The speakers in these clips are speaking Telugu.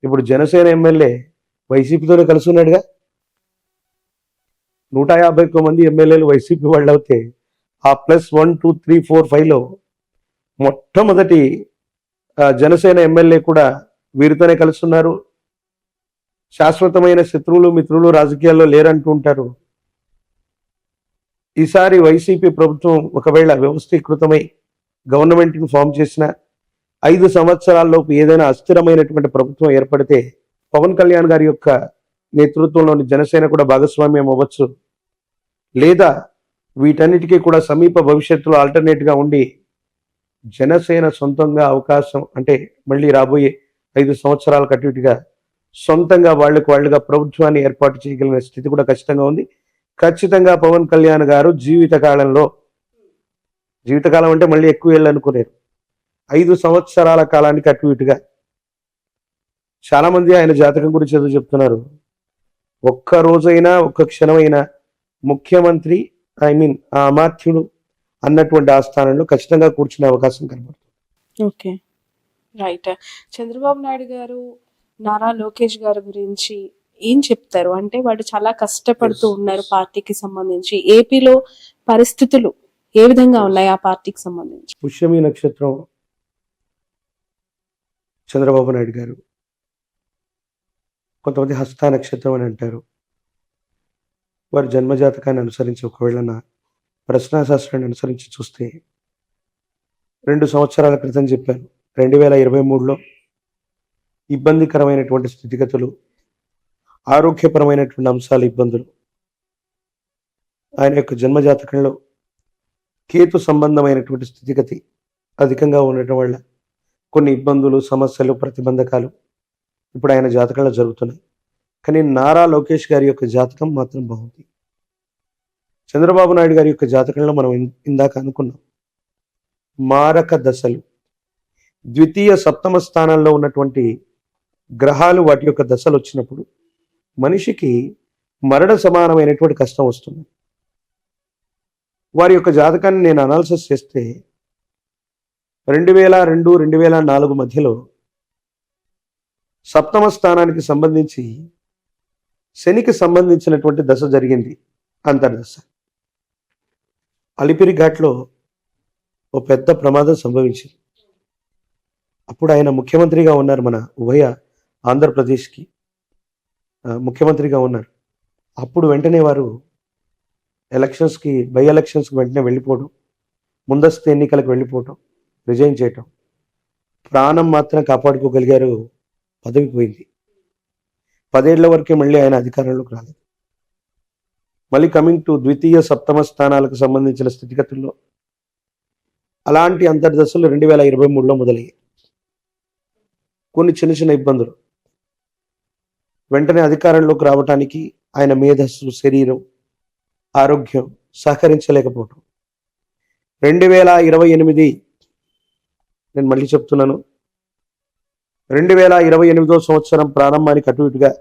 ఇప్పుడు జనసేన ఎమ్మెల్యే వైసీపీతోనే కలిసి ఉన్నాడుగా. 151 మంది ఎమ్మెల్యేలు వైసీపీ వాళ్ళు అవుతే ఆ ప్లస్ 1, 2, 3, 4, 5లో మొట్టమొదటి జనసేన ఎమ్మెల్యే కూడా వీరితోనే కలుస్తున్నారు. శాశ్వతమైన శత్రువులు మిత్రులు రాజకీయాల్లో లేరంటూ ఉంటారు. ఈసారి వైసీపీ ప్రభుత్వం ఒకవేళ వ్యవస్థీకృతమై గవర్నమెంట్ని ఫామ్ చేసిన 5 సంవత్సరాల్లోపు ఏదైనా అస్థిరమైనటువంటి ప్రభుత్వం ఏర్పడితే పవన్ కళ్యాణ్ గారి యొక్క నేతృత్వంలోని జనసేన కూడా భాగస్వామ్యం అవ్వచ్చు. లేదా వీటన్నిటికీ కూడా సమీప భవిష్యత్తులో ఆల్టర్నేట్గా ఉండి జనసేన సొంతంగా అవకాశం అంటే మళ్ళీ రాబోయే 5 సంవత్సరాలకు అటు ఇటుగా సొంతంగా వాళ్ళుగా ప్రభుత్వాన్ని ఏర్పాటు చేయగలిగిన స్థితి కూడా ఖచ్చితంగా ఉంది. ఖచ్చితంగా పవన్ కళ్యాణ్ గారు జీవితకాలం అంటే మళ్ళీ ఎక్కువ ఏళ్ళు అనుకునేరు, 5 సంవత్సరాల కాలానికి అటు ఇటుగా. చాలా మంది ఆయన జాతకం గురించి ఏదో చెప్తున్నారు. ఒక్క రోజైనా ఒక్క క్షణమైనా ముఖ్యమంత్రి ఆ అమాత్యుడు అన్నటువంటి ఆ స్థానంలో ఖచ్చితంగా కూర్చునే అవకాశం కనబడుతుంది. Okay, right. చంద్రబాబు నాయుడు గారు నారా లోకేష్ గారి గురించి ఏం చెప్తారు? అంటే వాళ్ళు చాలా కష్టపడుతూ ఉన్నారు పార్టీకి సంబంధించి. ఏపీలో పరిస్థితులు ఏ విధంగా ఉన్నాయి ఆ పార్టీకి సంబంధించి? పుష్యమి నక్షత్రం చంద్రబాబు నాయుడు గారు, కొంతమంది హస్త నక్షత్రం అని అంటారు. వారి జన్మజాతకాన్ని అనుసరించి ఒకవేళ నా ప్రశ్నాశాస్త్రాన్ని అనుసరించి చూస్తే 2 సంవత్సరాల క్రితం చెప్పాను, 2023లో ఇబ్బందికరమైనటువంటి స్థితిగతులు, ఆరోగ్యపరమైనటువంటి అంశాలు, ఇబ్బందులు. ఆయన యొక్క జన్మజాతకంలో కేతు సంబంధమైనటువంటి స్థితిగతి అధికంగా ఉండటం వల్ల కొన్ని ఇబ్బందులు, సమస్యలు, ప్రతిబంధకాలు ఇప్పుడు ఆయన జాతకంలో జరుగుతున్నాయి. కానీ నారా లోకేష్ గారి యొక్క జాతకం మాత్రం బాగుంది. చంద్రబాబు నాయుడు గారి యొక్క జాతకంలో మనం ఇందాక అనుకున్నాం, మారక దశలు, ద్వితీయ సప్తమ స్థానాల్లో ఉన్నటువంటి గ్రహాలు వాటి యొక్క దశలు వచ్చినప్పుడు మనిషికి మరణ సమానమైనటువంటి కష్టం వస్తుంది. వారి యొక్క జాతకాన్ని నేను అనాలిసిస్ చేస్తే 2002, 2004 మధ్యలో సప్తమ స్థానానికి సంబంధించి శనికి సంబంధించినటువంటి దశ జరిగింది, అంతర్దశ. అలిపిరి ఘాట్లో ఓ పెద్ద ప్రమాదం సంభవించింది. అప్పుడు ఆయన ముఖ్యమంత్రిగా ఉన్నారు, మన ఉభయ ఆంధ్రప్రదేశ్కి ముఖ్యమంత్రిగా ఉన్నారు. అప్పుడు వెంటనే వారు బై ఎలక్షన్స్కి వెంటనే వెళ్ళిపోవడం, ముందస్తు ఎన్నికలకు వెళ్ళిపోవటం, రిజైన్ చేయటం. ప్రాణం మాత్రం కాపాడుకోగలిగారు, పదవి పోయింది. 10 ఏళ్ల వరకే మళ్ళీ ఆయన అధికారంలోకి రాలేదు. మళ్ళీ కమింగ్ టు ద్వితీయ సప్తమ స్థానాలకు సంబంధించిన స్థితిగతుల్లో అలాంటి అంతర్దశలు 2023లో మొదలయ్యాయి. కొన్ని చిన్న చిన్న ఇబ్బందులు, వెంటనే అధికారంలోకి రావటానికి ఆయన మేధస్సు, శరీరం, ఆరోగ్యం సహకరించలేకపోవటం. 2028, నేను మళ్ళీ చెప్తున్నాను, 2028వ సంవత్సరం ప్రారంభానికి అటు ఇటుగా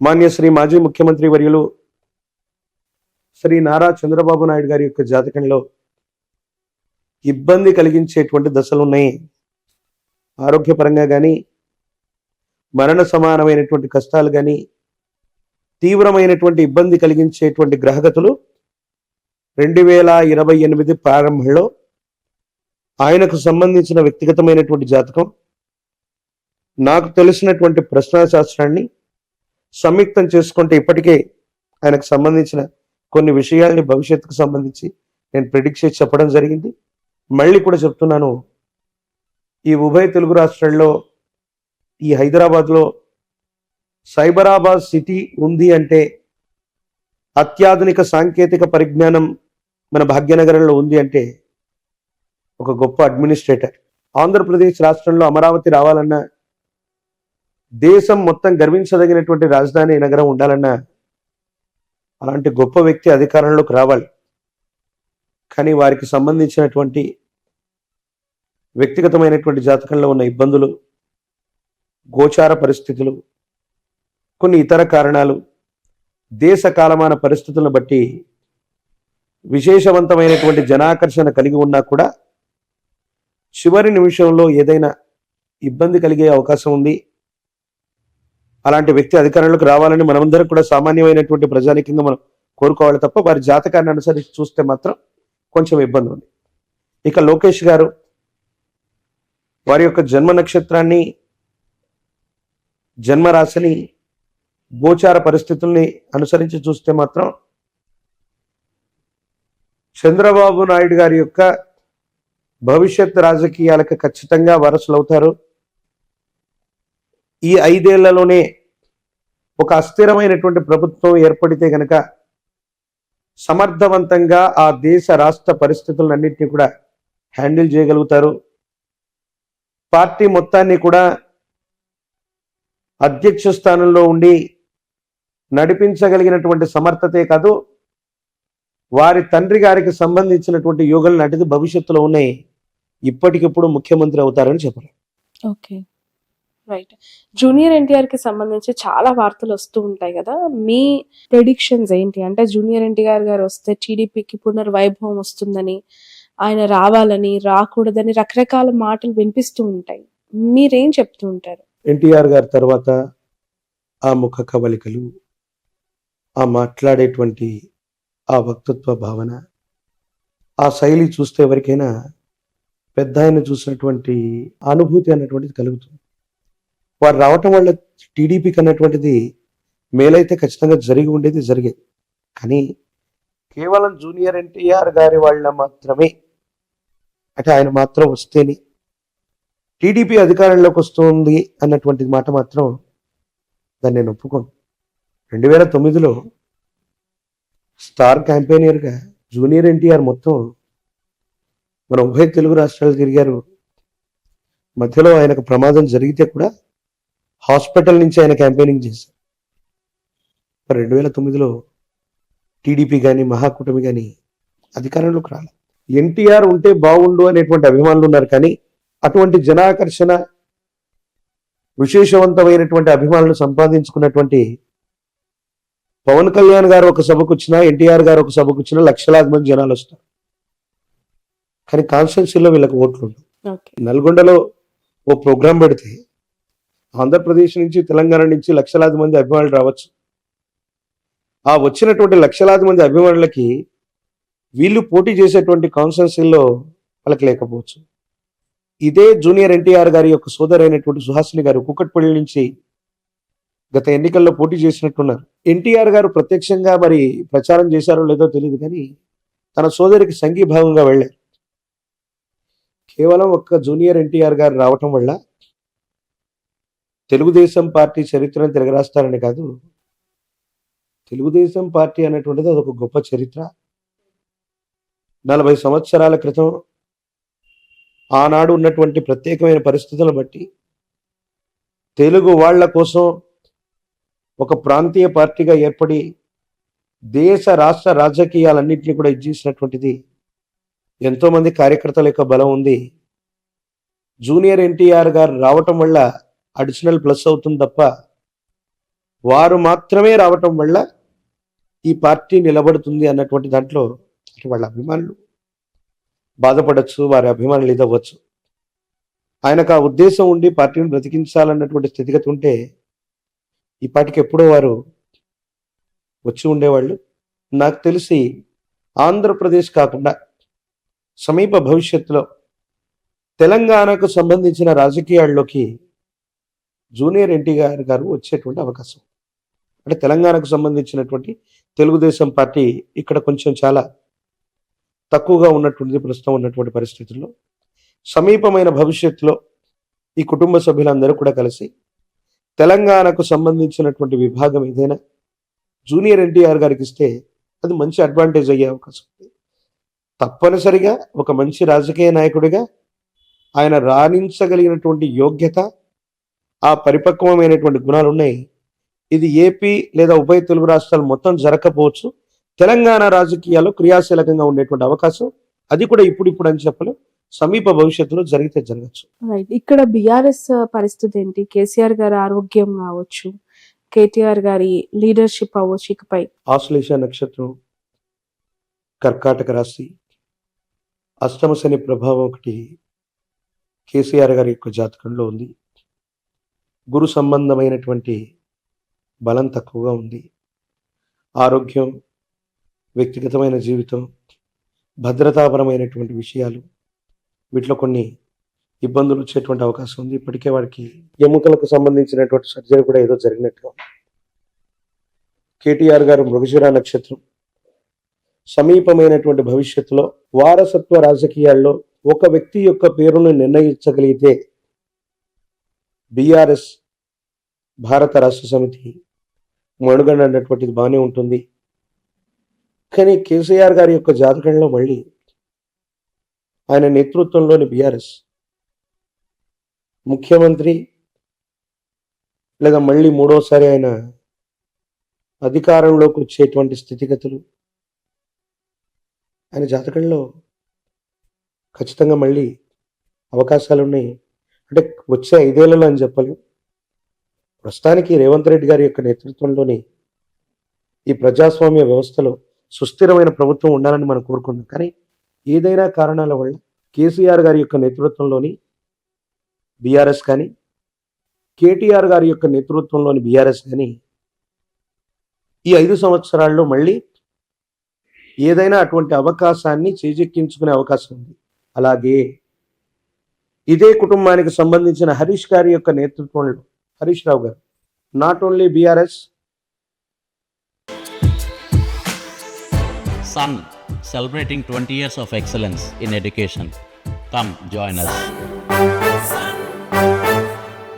మాన్యశ్రీ మాజీ ముఖ్యమంత్రి వర్యులు శ్రీ నారా చంద్రబాబు నాయుడు గారి యొక్క జాతకంలో ఇబ్బంది కలిగించేటువంటి దశలు ఉన్నాయి. ఆరోగ్యపరంగా కానీ, మరణ సమానమైనటువంటి కష్టాలు కానీ, తీవ్రమైనటువంటి ఇబ్బంది కలిగించేటువంటి గ్రహగతులు 2028 ప్రారంభంలో ఆయనకు సంబంధించిన వ్యక్తిగతమైనటువంటి జాతకం, నాకు తెలిసినటువంటి ప్రశ్నాశాస్త్రాన్ని సంయుక్తం చేసుకుంటే ఇప్పటికే ఆయనకు సంబంధించిన కొన్ని విషయాల్ని భవిష్యత్తుకు సంబంధించి నేను ప్రిడిక్ట్ చేసి చెప్పడం జరిగింది. మళ్ళీ కూడా చెప్తున్నాను, ఈ ఉభయ తెలుగు రాష్ట్రాల్లో ఈ హైదరాబాద్లో సైబరాబాద్ సిటీ ఉంది అంటే, అత్యాధునిక సాంకేతిక పరిజ్ఞానం మన భాగ్యనగరంలో ఉంది అంటే ఒక గొప్ప అడ్మినిస్ట్రేటర్. ఆంధ్రప్రదేశ్ రాష్ట్రంలో అమరావతి రావాలన్నా, దేశం మొత్తం గర్వించదగినటువంటి రాజధాని నగరం ఉండాలన్నా అలాంటి గొప్ప వ్యక్తి అధికారంలోకి రావాలి. కానీ వారికి సంబంధించినటువంటి వ్యక్తిగతమైనటువంటి జాతకంలో ఉన్న ఇబ్బందులు, గోచార పరిస్థితులు, కొన్ని ఇతర కారణాలు, దేశ కాలమాన పరిస్థితులను బట్టి విశేషవంతమైనటువంటి జనాకర్షణ కలిగి ఉన్నా కూడా చివరి నిమిషంలో ఏదైనా ఇబ్బంది కలిగే అవకాశం ఉంది. అలాంటి వ్యక్తి అధికారంలోకి రావాలని మనమందరం కూడా సామాన్యమైనటువంటి ప్రజానికంగా మనం కోరుకోవాలి తప్ప వారి జాతకాన్ని అనుసరించి చూస్తే మాత్రం కొంచెం ఇబ్బంది ఉంది. ఇక లోకేష్ గారు వారి యొక్క జన్మ నక్షత్రాన్ని, జన్మరాశిని, గోచార పరిస్థితుల్ని అనుసరించి చూస్తే మాత్రం చంద్రబాబు నాయుడు గారి యొక్క భవిష్యత్ రాజకీయాలకు ఖచ్చితంగా వారసులవుతారు. ఈ 5 ఏళ్లలోనే ఒక అస్థిరమైనటువంటి ప్రభుత్వం ఏర్పడితే గనక సమర్థవంతంగా ఆ దేశ రాష్ట్ర పరిస్థితులన్నింటినీ కూడా హ్యాండిల్ చేయగలుగుతారు. పార్టీ మొత్తాన్ని కూడా అధ్యక్ష స్థానంలో ఉండి నడిపించగలిగినటువంటి సమర్థతే కాదు, వారి తండ్రి గారికి సంబంధించినటువంటి యోగాలు నాటిది భవిష్యత్తులో ఉన్నాయి. ఇప్పటికిప్పుడు ముఖ్యమంత్రి అవుతారని చెప్పారు. Okay, right. జూనియర్ ఎన్టీఆర్ కి సంబంధించి చాలా వార్తలు వస్తూ ఉంటాయి కదా, మీ ప్రెడిక్షన్స్ ఏంటి? అంటే జూనియర్ ఎన్టీఆర్ గారు వస్తే టీడీపీకి పునర్వైభవం వస్తుందని, ఆయన రావాలని, రాకూడదని రకరకాల మాటలు వినిపిస్తూ ఉంటాయి. మీరేం చెప్తూ ఉంటారు? ఎన్టీఆర్ గారి తర్వాత ఆ ముఖ కవలికలు, ఆ మాట్లాడేటువంటి ఆ వక్తృత్వ భావన, ఆ శైలి చూస్తే ఎవరికైనా పెద్ద ఆయన చూసినటువంటి అనుభూతి అన్నటువంటిది కలుగుతుంది. వారు రావటం వల్ల టీడీపీకి అన్నటువంటిది మేలైతే ఖచ్చితంగా జరిగి ఉండేది, జరిగేది. కానీ కేవలం జూనియర్ ఎన్టీఆర్ గారి వాళ్ళ మాత్రమే, అంటే ఆయన మాత్రం వస్తేనే టీడీపీ అధికారంలోకి వస్తుంది అన్నటువంటి మాట మాత్రం దాన్ని నేను ఒప్పుకోను. 2009లో స్టార్ క్యాంపెయినర్గా జూనియర్ ఎన్టీఆర్ మొత్తం మన ఉభయ తెలుగు రాష్ట్రాలు తిరిగారు. మధ్యలో ఆయనకు ప్రమాదం జరిగితే కూడా హాస్పిటల్ నుంచి ఆయన క్యాంపెయినింగ్ చేశారు. మరి 2009లో టీడీపీ కానీ మహాకూటమి కానీ అధికారంలోకి రాలేదు. ఎన్టీఆర్ ఉంటే బాగుండు అనేటువంటి అభిమానులు ఉన్నారు, కానీ అటువంటి జనాకర్షణ, విశేషవంతమైనటువంటి అభిమానులు సంపాదించుకున్నటువంటి పవన్ కళ్యాణ్ గారు ఒక సభకు వచ్చినా, ఎన్టీఆర్ గారు ఒక సభకు వచ్చినా లక్షలాది మంది జనాలు వస్తారు. కానీ కాన్స్టిట్యున్సీలో వీళ్ళకి ఓట్లు ఉండవు. నల్గొండలో ఓ ప్రోగ్రాం పెడితే ఆంధ్రప్రదేశ్ నుంచి, తెలంగాణ నుంచి లక్షలాది మంది అభిమానులు రావచ్చు. ఆ వచ్చినటువంటి లక్షలాది మంది అభిమానులకి వీళ్ళు పోటీ చేసేటువంటి కాన్స్టిట్యున్సీల్లో వాళ్ళకి లేకపోవచ్చు. ఇదే జూనియర్ ఎన్టీఆర్ గారి యొక్క సోదరైనటువంటి సుహాసిని గారు కూకట్పల్లి నుంచి గత ఎన్నికల్లో పోటీ చేసినట్టున్నారు. ఎన్టీఆర్ గారు ప్రత్యక్షంగా మరి ప్రచారం చేశారో లేదో తెలియదు, కానీ తన సోదరికి సంఘీభావంగా వెళ్ళారు. కేవలం ఒక్క జూనియర్ ఎన్టీఆర్ గారు రావటం వల్ల తెలుగుదేశం పార్టీ చరిత్రను తిరగరాస్తారని కాదు, తెలుగుదేశం పార్టీ అనేటువంటిది అదొక గొప్ప చరిత్ర. 40 సంవత్సరాల క్రితం ఆనాడు ఉన్నటువంటి ప్రత్యేకమైన పరిస్థితులను బట్టి తెలుగు వాళ్ళ కోసం ఒక ప్రాంతీయ పార్టీగా ఏర్పడి దేశ రాష్ట్ర రాజకీయాలన్నింటినీ కూడా ఇచ్చేసినటువంటిది ఎంతోమంది కార్యకర్తల యొక్క బలం ఉంది. జూనియర్ ఎన్టీఆర్ గారు రావటం వల్ల అడిషనల్ ప్లస్ అవుతుంది తప్ప, వారు మాత్రమే రావటం వల్ల ఈ పార్టీ నిలబడుతుంది అన్నటువంటి దాంట్లో వాళ్ళ అభిమానులు బాధపడచ్చు, వారి అభిమానులు ఇదవ్వచ్చు. ఆయనకు ఆ ఉద్దేశం ఉండి పార్టీని బ్రతికించాలన్నటువంటి స్థితిగతి ఉంటే ఈ పార్టీకి ఎప్పుడో వారు వచ్చి ఉండేవాళ్ళు. నాకు తెలిసి ఆంధ్రప్రదేశ్ కాకుండా సమీప భవిష్యత్తులో తెలంగాణకు సంబంధించిన రాజకీయాల్లోకి జూనియర్ ఎన్టీఆర్ గారు వచ్చేటువంటి అవకాశం. అంటే తెలంగాణకు సంబంధించినటువంటి తెలుగుదేశం పార్టీ ఇక్కడ కొంచెం చాలా తక్కువగా ఉన్నటువంటిది ప్రస్తుతం ఉన్నటువంటి పరిస్థితుల్లో. సమీపమైన భవిష్యత్తులో ఈ కుటుంబ సభ్యులందరూ కూడా కలిసి తెలంగాణకు సంబంధించినటువంటి విభాగం ఏదైనా జూనియర్ ఎన్టీఆర్ గారికి ఇస్తే అది మంచి అడ్వాంటేజ్ అయ్యే అవకాశం ఉంది. తప్పనిసరిగా ఒక మంచి రాజకీయ నాయకుడిగా ఆయన రాణించగలిగినటువంటి యోగ్యత, ఆ పరిపక్వమైనటువంటి గుణాలు ఉన్నాయి. ఇది ఏపీ లేదా ఉభయ తెలుగు రాష్ట్రాలు మొత్తం జరగకపోవచ్చు, తెలంగాణ రాజకీయాల్లో క్రియాశీలకంగా ఉండేటువంటి అవకాశం, అది కూడా ఇప్పుడు అని చెప్పలేం, సమీప భవిష్యత్తులో జరిగితే జరగచ్చు. ఇక్కడ బీఆర్ఎస్ పరిస్థితి ఏంటి? కేసీఆర్ గారి ఆరోగ్యం కావచ్చు, కేటీఆర్ గారి లీడర్షిప్ అవ్వచ్చు. ఇకపై ఆశ్లేష నక్షత్రం, కర్కాటక రాశి, అష్టమ శని ప్రభావం ఒకటి కేసీఆర్ గారి యొక్క జాతకంలో ఉంది. గురు సంబంధమైనటువంటి బలం తక్కువగా ఉంది. ఆరోగ్యం, వ్యక్తిగతమైన జీవితం, భద్రతాపరమైనటువంటి విషయాలు, వీటిలో కొన్ని ఇబ్బందులు వచ్చేటువంటి అవకాశం ఉంది. ఇప్పటికే వారికి ఎముకలకు సంబంధించినటువంటి సర్జరీ కూడా ఏదో జరిగినట్టుగా ఉంది. కేటీఆర్ గారు మృగశిర నక్షత్రం. సమీపమైనటువంటి భవిష్యత్తులో వారసత్వ రాజకీయాల్లో ఒక వ్యక్తి యొక్క పేరును నిర్ణయించగలిగితే బీఆర్ఎస్ భారత రాష్ట్ర సమితి మనుగడ అన్నటువంటిది బాగానే ఉంటుంది. కానీ కేసీఆర్ గారి యొక్క జాతకంలో మళ్ళీ ఆయన నేతృత్వంలోని బీఆర్ఎస్ ముఖ్యమంత్రి లేదా మళ్ళీ మూడోసారి ఆయన అధికారంలోకి వచ్చేటువంటి స్థితిగతులు ఆయన జాతకంలో ఖచ్చితంగా మళ్ళీ అవకాశాలు ఉన్నాయి. అంటే వచ్చే 5 ఏళ్లలో అని చెప్పలేం. ప్రస్తుతానికి రేవంత్ రెడ్డి గారి యొక్క నేతృత్వంలోని ఈ ప్రజాస్వామ్య వ్యవస్థలో సుస్థిరమైన ప్రభుత్వం ఉండాలని మనం కోరుకుందాం. కానీ ఏదైనా కారణాల వల్ల కేసీఆర్ గారి యొక్క నేతృత్వంలోని బీఆర్ఎస్ కానీ, కేటీఆర్ గారి యొక్క నేతృత్వంలోని బీఆర్ఎస్ కానీ ఈ 5 సంవత్సరాల్లో మళ్ళీ ఏదైనా అటువంటి అవకాశాన్ని చేజెక్కించుకునే అవకాశం ఉంది. అలాగే ఇదే కుటుంబానికి సంబంధించిన హరీష్ గారి యొక్క నేతృత్వంలో, హరీష్ రావు గారు, not only BRS Sun, celebrating 20 years of excellence in education. Come join us.